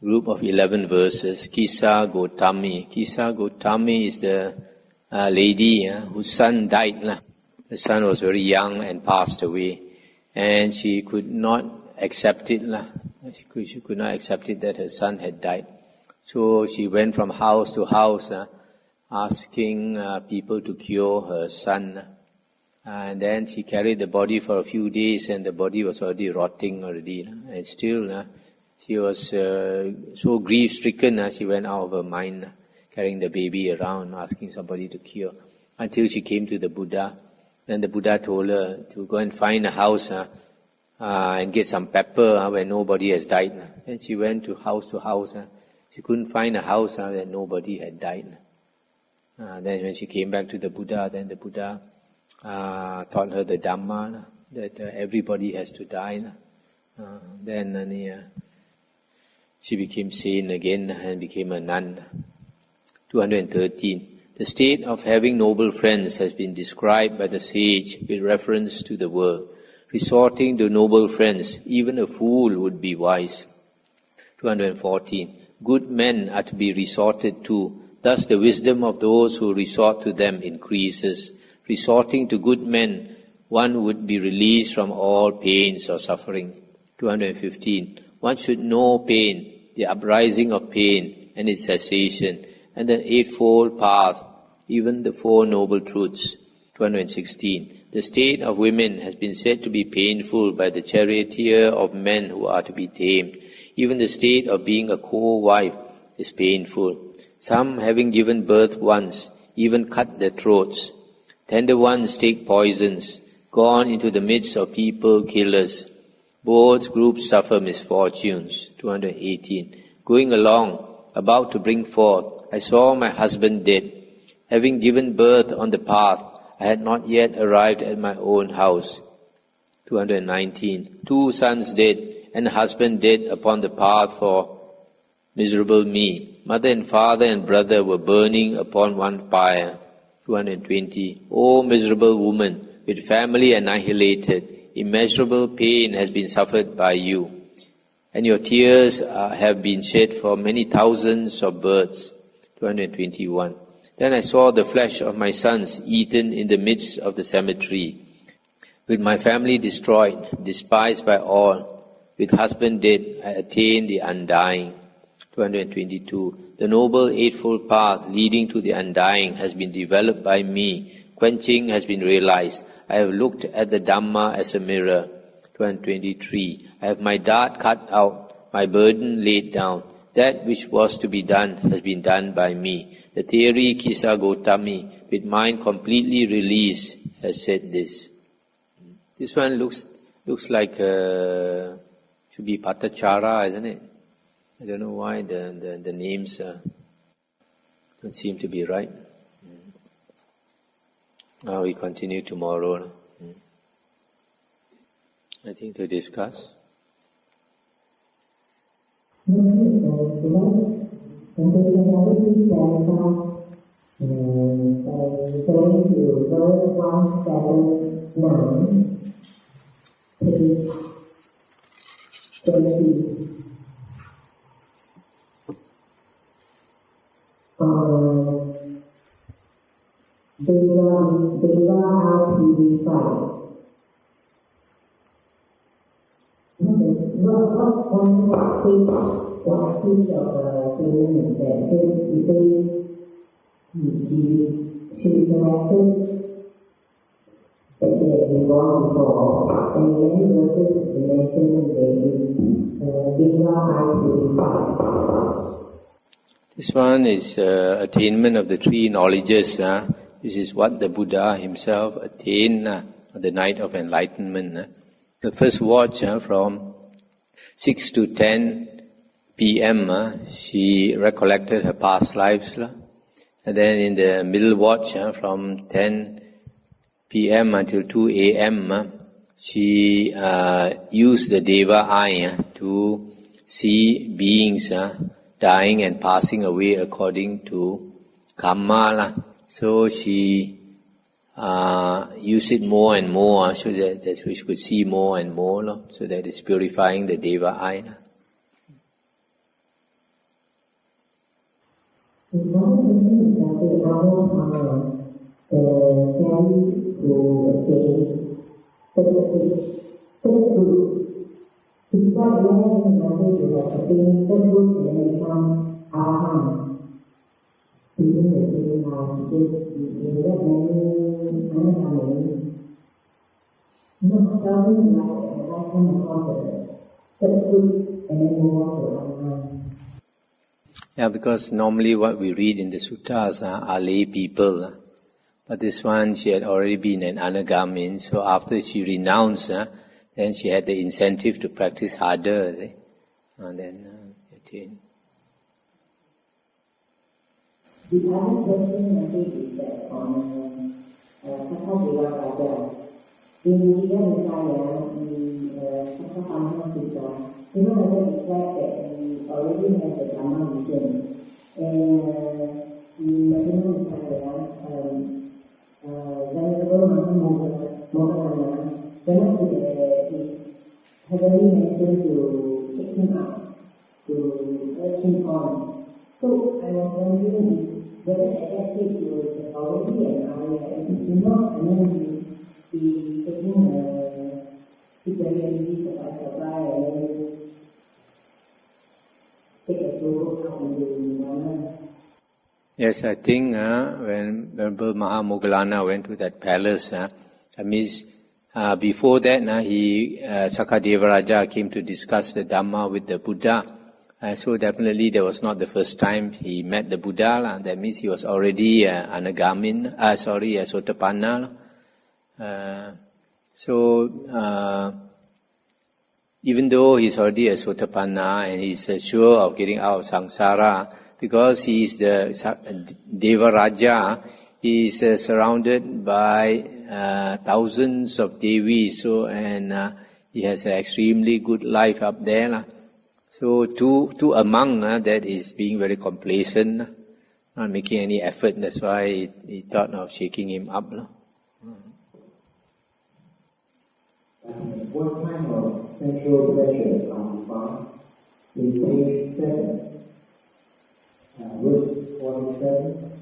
group of 11 verses. Kisa Gotami. Kisa Gotami is the lady whose son died. The son was very young and passed away, and she could not accept it. She could not accept it that her son had died. So she went from house to house asking people to cure her son. And then she carried the body for a few days, and the body was already rotting already. And still she was so grief-stricken, she went out of her mind, carrying the baby around, asking somebody to cure, until she came to the Buddha. Then the Buddha told her to go and find a house and get some pepper where nobody has died. Then she went to house. She couldn't find a house where nobody had died. Then when she came back to the Buddha, then the Buddha taught her the Dhamma, that everybody has to die. Then she became sane again and became a nun. 213. The state of having noble friends has been described by the sage with reference to the world. Resorting to noble friends, even a fool would be wise. 214. Good men are to be resorted to. Thus the wisdom of those who resort to them increases. Resorting to good men, one would be released from all pains or suffering. 215. One should know pain, the uprising of pain and its cessation, and the Eightfold Path, even the Four Noble Truths. 216. The state of women has been said to be painful by the charioteer of men who are to be tamed. Even the state of being a co-wife is painful. Some, having given birth once, even cut their throats. Tender ones take poisons, gone into the midst of people killers. Both groups suffer misfortunes. 218. Going along, about to bring forth, I saw my husband dead. Having given birth on the path, I had not yet arrived at my own house. 219. 2 sons dead, and a husband dead upon the path for miserable me. Mother and father and brother were burning upon one fire. 220. O miserable woman, with family annihilated, immeasurable pain has been suffered by you, and your tears have been shed for many thousands of births. 221. Then I saw the flesh of my sons eaten in the midst of the cemetery, with my family destroyed, despised by all. With husband dead, I attained the undying. 222. The noble Eightfold Path leading to the undying has been developed by me. Quenching has been realized. I have looked at the Dhamma as a mirror. 223. I have my dart cut out, my burden laid down. That which was to be done has been done by me. The theory Kisa Gotami, with mind completely released, has said this. This one looks like should be Patachara, isn't it? I don't know why the names don't seem to be right. Now we continue tomorrow. I think to discuss. This one is attainment of the 3 knowledges. This is what the Buddha himself attained on the night of enlightenment. The first watch from 6 to 10 p.m. She recollected her past lives. And then in the middle watch from 10 p.m. until 2 a.m. She used the Deva eye to see beings dying and passing away according to karma. So she used it more and more so that we could see more and more, so that it's purifying the Deva eye. Another thing is that the other power carry to attain third stage, third group. It's quite rare in Bhante to have attained third group and then become arahant within the same life, because in that many anagami, not seldom like I come across a third group and then move on to arahant. Yeah, because normally what we read in the suttas are lay people. But this one, she had already been an anagamin, so after she renounced, then she had the incentive to practice harder, and then attained. The other question I think is that on Khuddaka Nikaya, in Khuddaka Nikaya, the Sakapana Sutta, even though it describes that we already have the Dhammavuddho, and the Mahathera Nikaya, Venerable Mahathera, whenever is heavily mentioned to take him up, to urge him on. So I was wondering whether at that stage he was already an Arya, if he not, and then he taking secretly supply and then take a slow up into Nirvana. Yes, I think when Venerable Mahamoggallana went to that palace, that means before that Sakadevaraja came to discuss the Dhamma with the Buddha. So definitely that was not the first time he met the Buddha. That means he was already anagamin, a sotapanna. So even though he's already a sotapanna and he's sure of getting out of samsara, because he is the Devaraja, he is surrounded by thousands of Devis, so and he has an extremely good life up there. So to a monk that is being very complacent, not making any effort. That's why he thought of shaking him up. What kind of sensual pleasure are defined in page 7, verse 47?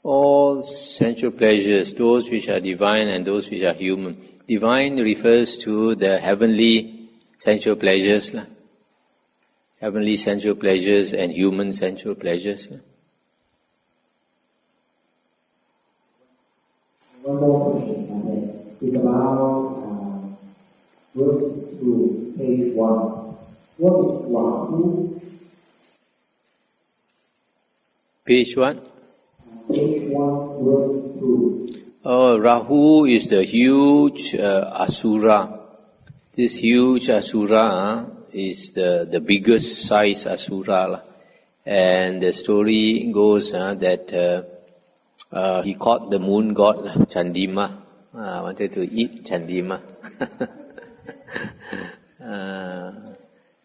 All sensual pleasures, those which are divine and those which are human. Divine refers to the heavenly sensual pleasures. Heavenly sensual pleasures and human sensual pleasures. One more question, it's about verses 2, page 1. What is Rahu? Page 1? Page 1, verses 2. Rahu is the huge asura. This huge asura is the biggest size asura. And the story goes that he caught the moon god, Chandima. Wanted to eat Chandima.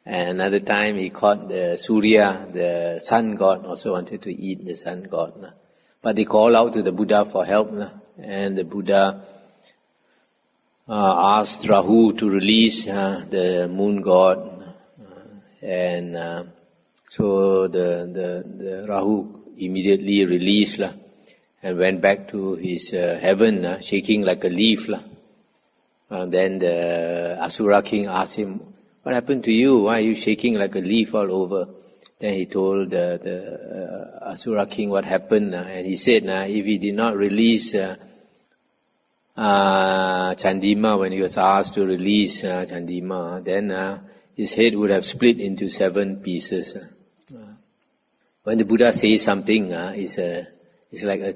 And another time he caught the Surya, the sun god, also wanted to eat the sun god. But they called out to the Buddha for help. And the Buddha asked Rahu to release the moon god. And so the Rahu immediately released and went back to his heaven, shaking like a leaf. Then the Asura king asked him, "What happened to you? Why are you shaking like a leaf all over?" Then he told the Asura king what happened, and he said, if he did not release Chandima when he was asked to release Chandima, then his head would have split into 7 pieces. When the Buddha says something, it's like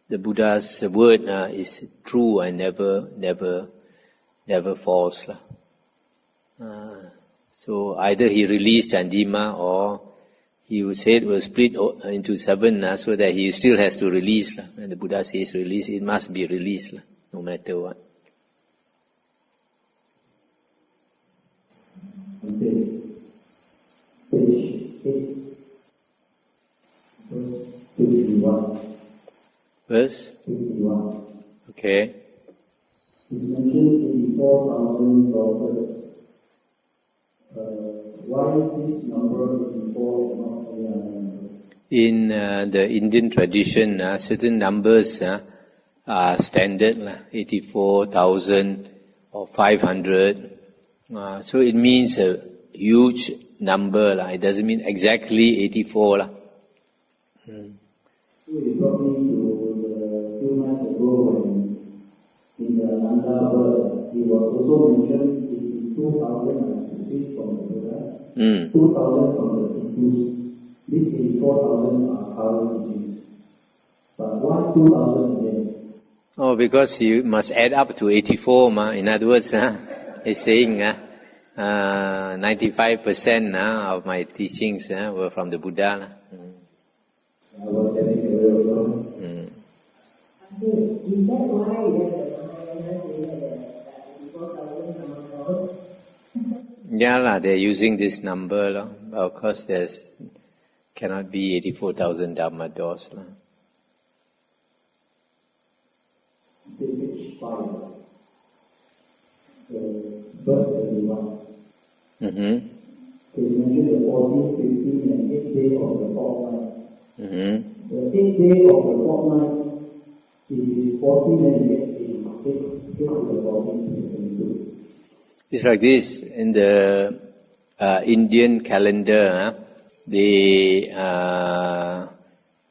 the Buddha's word is true and never false. So either he released Chandima or his head was split into 7 so that he still has to release. When the Buddha says release, it must be released, no matter what. Verse 51. Okay. It's mentioned 54,000 daughters. Why this number 54 and not any other number? In the Indian tradition, certain numbers are standard, 84,000 or 500. So it means a huge number. It doesn't mean exactly 84. So you brought me to the few months ago when in the Nanda verse, he was also mentioned 2,000 received from the Buddha, 2,000 from the Hindus. These 84,000 are current teachings. But why 2,000 again? Oh, because you must add up to 84. In other words, it's saying 95% of my teachings were from the Buddha. I was getting away also. Is that why the Mahayana say that 84,000 numbers? Yeah, they're using this number. Of course, cannot be 84,000 Dhamma doors. Page 5, verse 31. They mention the 14, 15 and 8th day of the fortnight. The 8th day of the fortnight, it is 14 and 8 days. 8 to the 14 is 22. It's like this. In the Indian calendar, the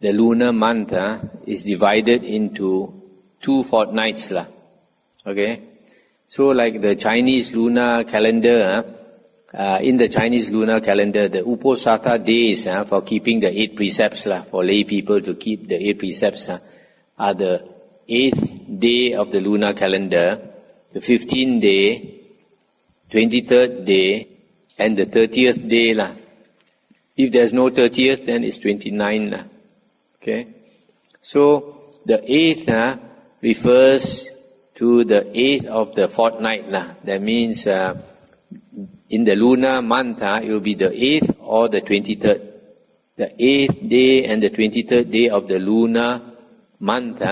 lunar month is divided into 2 fortnights. Okay? So like the Chinese lunar calendar, in the Chinese lunar calendar, the Uposatha days for keeping the 8 precepts, for lay people to keep the 8 precepts, are the 8th day of the lunar calendar, the 15th day, 23rd day, and the 30th day. If there's no 30th, then it's 29. Okay? So the 8th refers to the 8th of the fortnight. That means in the lunar month, it will be the 8th or the 23rd. The 8th day and the 23rd day of the lunar month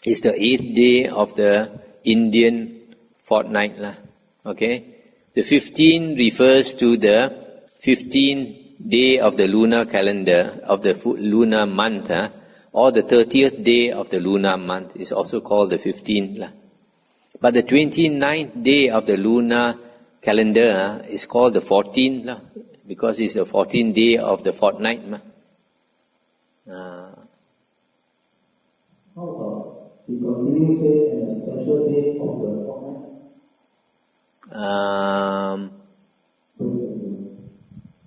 is the 8th day of the Indian fortnight. Okay? The 15 refers to the 15th day of the lunar calendar, of the lunar month, or the 30th day of the lunar month is also called the 15th. But the 29th day of the lunar calendar is called the 14th, because it's the 14th day of the fortnight. How about the continuous day and a special day of the fortnight?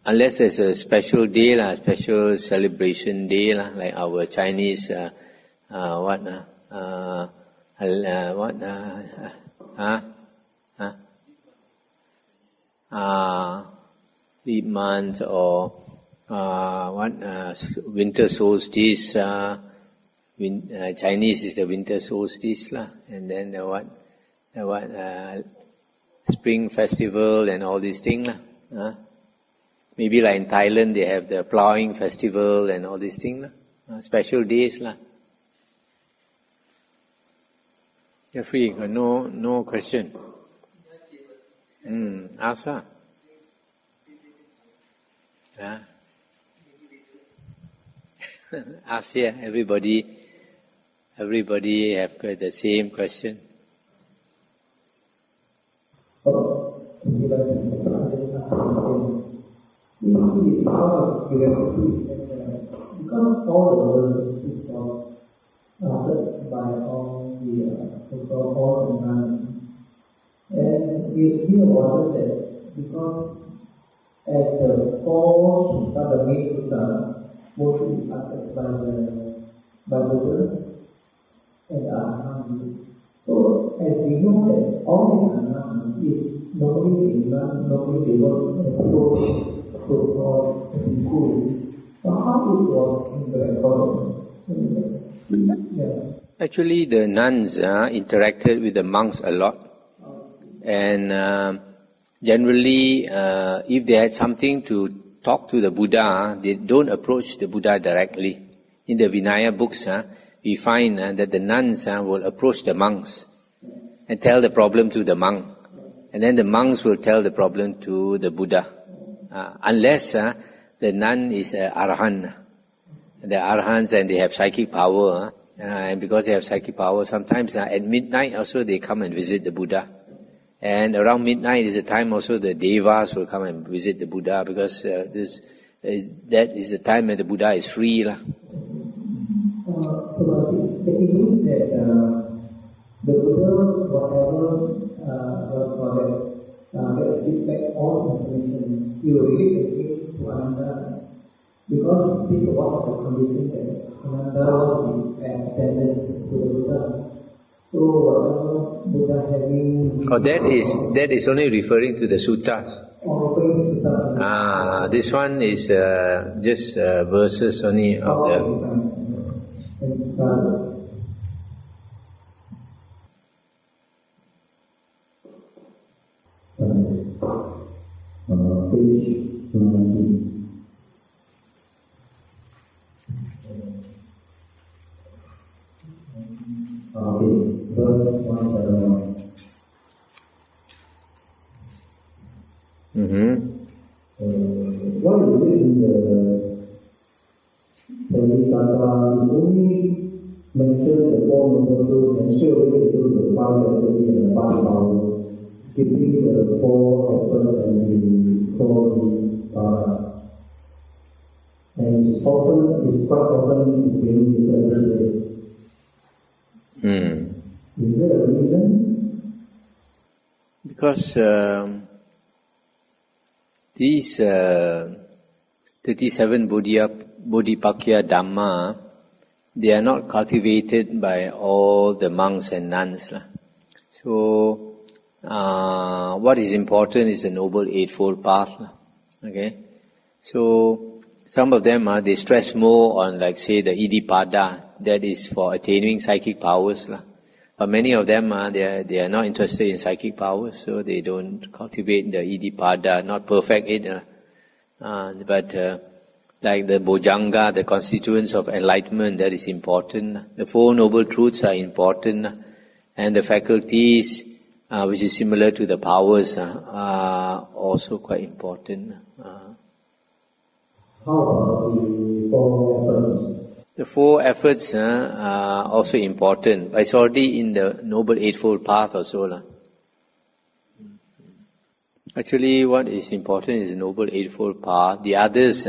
Unless there's a special day, special celebration day, like our Chinese, leap month, or winter solstice. Chinese is the winter solstice, and then spring festival and all these things. Maybe like in Thailand, they have the plowing festival and all these things. Special days. You're free. No question. Ask her. Ask here. Everybody have got the same question. Because all the world is started by all the nuns, and we wanted that because at the four Sutta, the main Sutta, mostly started by Buddha and Arahant. So as we know that all the Arahant is normally they were approach to God and good. So how it was in the environment? Actually, the nuns interacted with the monks a lot. And generally, if they had something to talk to the Buddha, they don't approach the Buddha directly. In the Vinaya books, we find that the nuns will approach the monks and tell the problem to the monk. And then the monks will tell the problem to the Buddha. Unless the nun is Arahant. the arhants, and they have psychic power. And because they have psychic power, sometimes at midnight also they come and visit the Buddha. And around midnight is the time also the devas will come and visit the Buddha, because that is the time when the Buddha is free. So it means that the Buddha, whatever that respect all information, he will relate it to Ananda, because this is one of the conditions that Ananda was attended to the Buddha. So whatever Buddha having... Oh, that is only referring to the suttas. Referring to the... This one is just verses only of the... Page 19. Okay, verse 171. Why is it in the Therigatha is only mentioned the four noble truths and straight away to the five ability and the five powers, skipping the four efforts and the four para. And it's quite often is being misunderstood. Is there a reason? Because these 37 Bodhipakya Dhamma, they are not cultivated by all the monks and nuns. So, what is important is the Noble Eightfold Path. Okay? So, some of them, they stress more on, like, say, the Iddhipada, that is for attaining psychic powers. But many of them, they are not interested in psychic powers, so they don't cultivate the Iddhipada, not perfect it. But like the Bojjhanga, the constituents of enlightenment, that is important. The Four Noble Truths are important. And the faculties, which is similar to the powers, are also quite important. How about the four efforts? The four efforts are also important, but it's already in the Noble Eightfold Path also. Actually, what is important is the Noble Eightfold Path. The others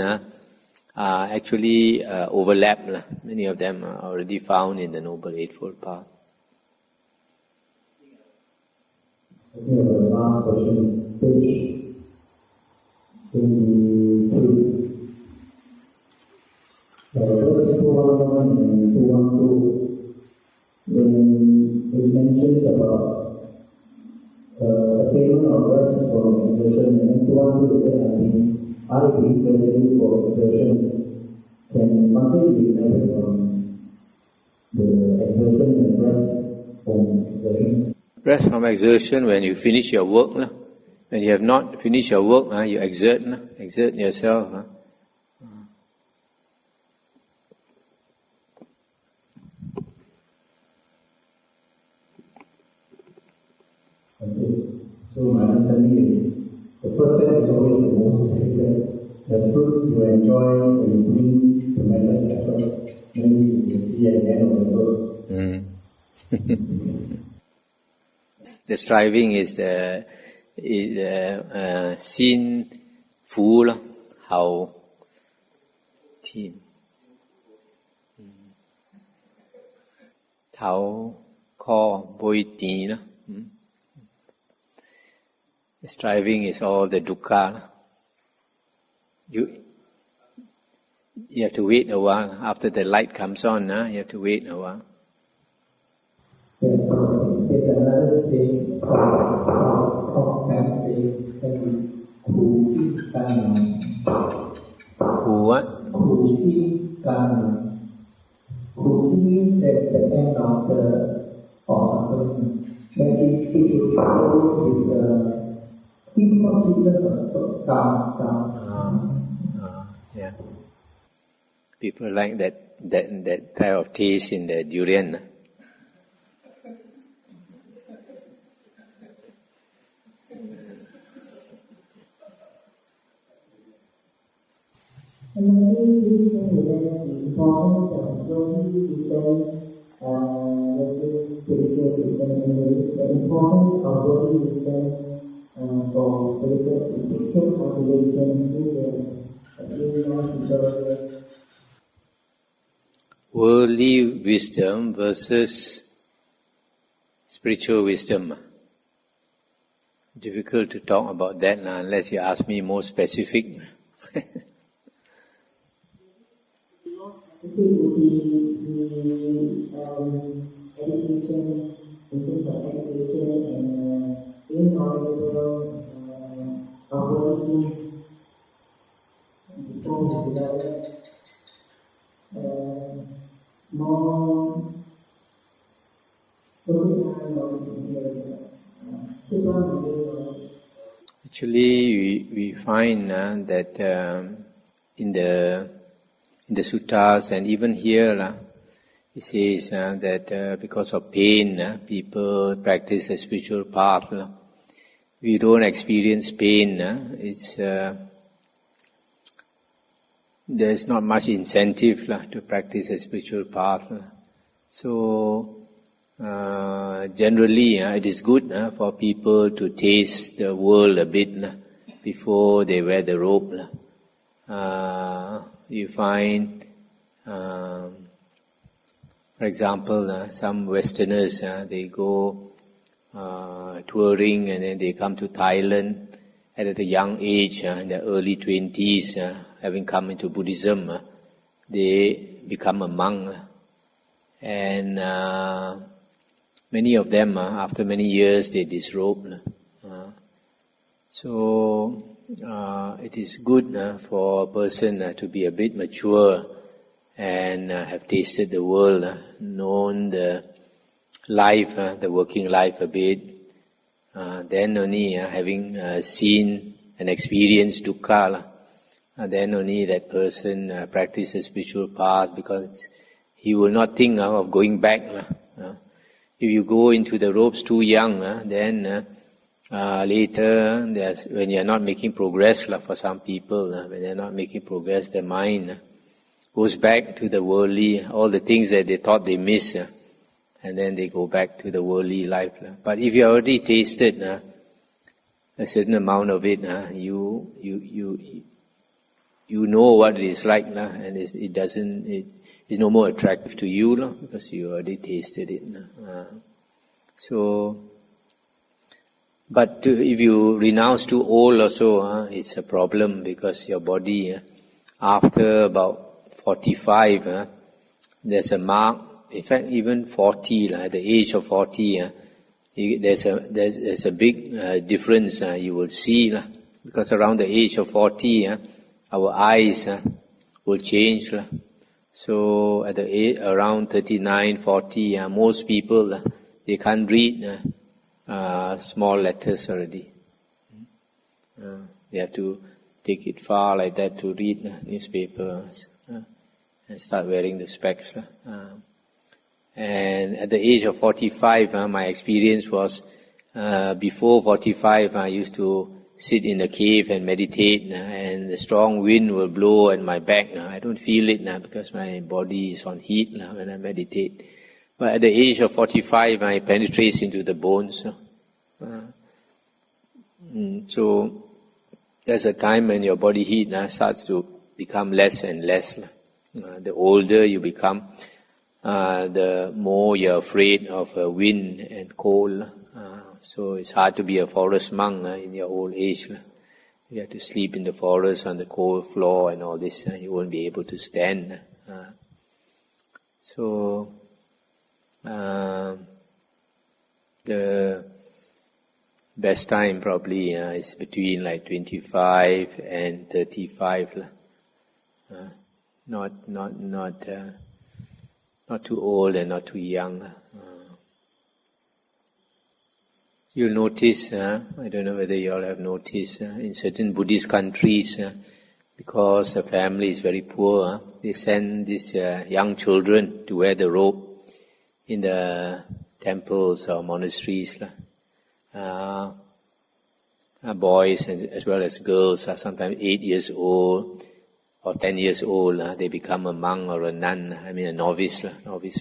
actually overlap. Many of them are already found in the Noble Eightfold Path. Okay, the last question, page 23. Verse 211 and 212, when it mentions about attainment of rest from exertion, and 212 is I being present for exertion, can Bhante be exempted from the exertion and rest from exertion? Rest from exertion when you finish your work. When you have not finished your work, you exert yourself. So my understanding is the first step is always the most difficult. The fruit you enjoy when you bring tremendous effort, then you will see at the end of the road. The striving is xin phu hao tin thao kho boi tin. Striving is all the dukkha. You have to wait a while. After the light comes on, you have to wait a while. There's another thing of family, Who what? Who means that the end of the person. When it will follow with the yeah. People like that type of taste in the durian. And when we teaching with us the importance of yogi wisdom versus spiritual wisdom, and the importance of yogi wisdom for spiritual cultivation in the worldly wisdom versus spiritual wisdom. Difficult to talk about that now, unless you ask me more specific. It would be education, in terms of education and being knowledgeable of what things before we develop more Actually, we find that in the suttas and even here, it says that because of pain, people practice a spiritual path. We don't experience pain. There's not much incentive to practice a spiritual path. So generally, it is good for people to taste the world a bit before they wear the robe. You find, for example, some Westerners, they go touring and then they come to Thailand at a young age, in their early 20s, having come into Buddhism, they become a monk. And many of them, after many years, they disrobe. So it is good for a person to be a bit mature and have tasted the world, known the life, the working life a bit. Then only having seen and experienced dukkha, then only that person practices spiritual path, because he will not think of going back. If you go into the robes too young, then later, when you are not making progress, for some people, when they are not making progress, their mind goes back to the worldly, all the things that they thought they missed, and then they go back to the worldly life. But if you already tasted a certain amount of it, you know what it is like, and it's no more attractive to you, because you already tasted it. But if you renounce too old also, it's a problem, because your body, after about 45, there's a mark. In fact, even 40, at the age of 40, there's a big difference you will see, because around the age of 40, our eyes will change. So at around 39, 40, most people, they can't read small letters already. They have to take it far like that to read newspapers and start wearing the specs. And at the age of 45, my experience was, before 45, I used to sit in a cave and meditate, and the strong wind will blow at my back. I don't feel it now because my body is on heat when I meditate. But at the age of 45, it penetrates into the bones. So there's a time when your body heat starts to become less and less. The older you become, the more you're afraid of wind and cold. So it's hard to be a forest monk in your old age. You have to sleep in the forest on the cold floor and all this. You won't be able to stand. So the best time probably is between like 25 and 35. Not too old and not too young. You'll notice, I don't know whether you all have noticed, in certain Buddhist countries, because the family is very poor, they send these young children to wear the robe in the temples or monasteries. Boys as well as girls are sometimes 8 years old or 10 years old, they become a monk or a nun, a novice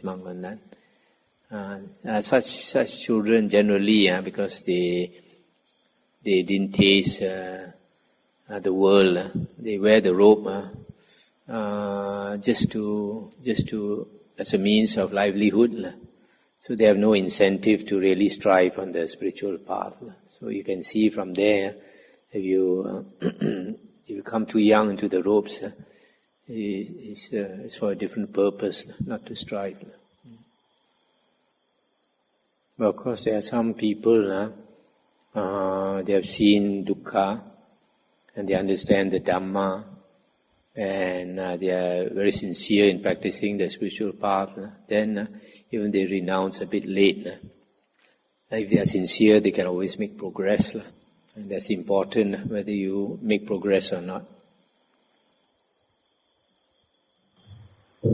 monk or nun. Such children generally, because they didn't taste the world, they wear the robe just to as a means of livelihood. So they have no incentive to really strive on the spiritual path. So you can see from there, if you come too young into the robes, it's for a different purpose, not to strive. But of course, there are some people, they have seen dukkha, and they understand the Dhamma, and they are very sincere in practicing the spiritual path. Then even they renounce a bit late. If they are sincere, they can always make progress. And that's important, whether you make progress or not. I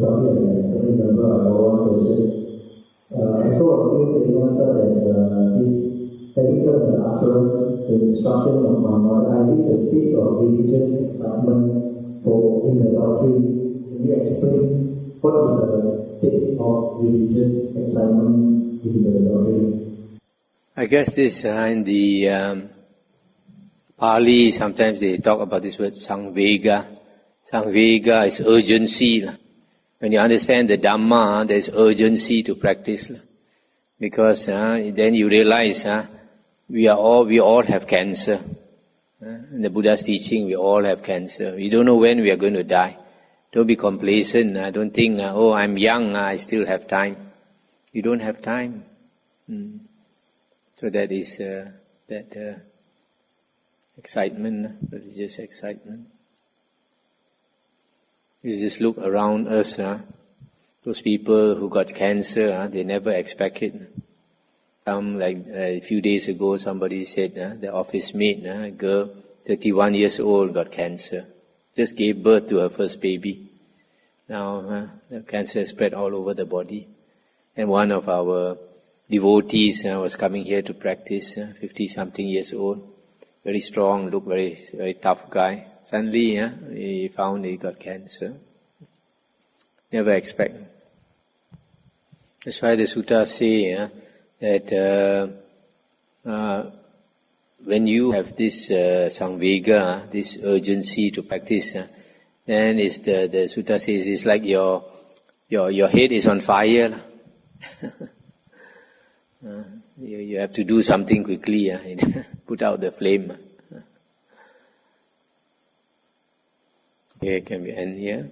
saw a few statements such as this technical utterance, the instruction of Mahathera. I think the state of religious excitement in the doctrine. Can you explain what is the state of religious excitement in the doctrine? I guess this in the Pali, sometimes they talk about this word samvega. Samvega is urgency. When you understand the Dhamma, there's urgency to practice. Because then you realize we all have cancer. In the Buddha's teaching, we all have cancer. We don't know when we are going to die. Don't be complacent. Don't think, I'm young, I still have time. You don't have time. So that is that excitement, religious excitement. You just look around us. Those people who got cancer, they never expect it. Like a few days ago, somebody said the office mate, a girl, 31 years old, got cancer. Just gave birth to her first baby. Now the cancer has spread all over the body. And one of our devotees was coming here to practice, 50-something years old. Very strong, looked very, very tough guy. Suddenly, he found he got cancer. Never expect. That's why the sutta say that when you have this samvega, this urgency to practice, then the sutta says it's like your head is on fire. You have to do something quickly, put out the flame. Okay, can we end here?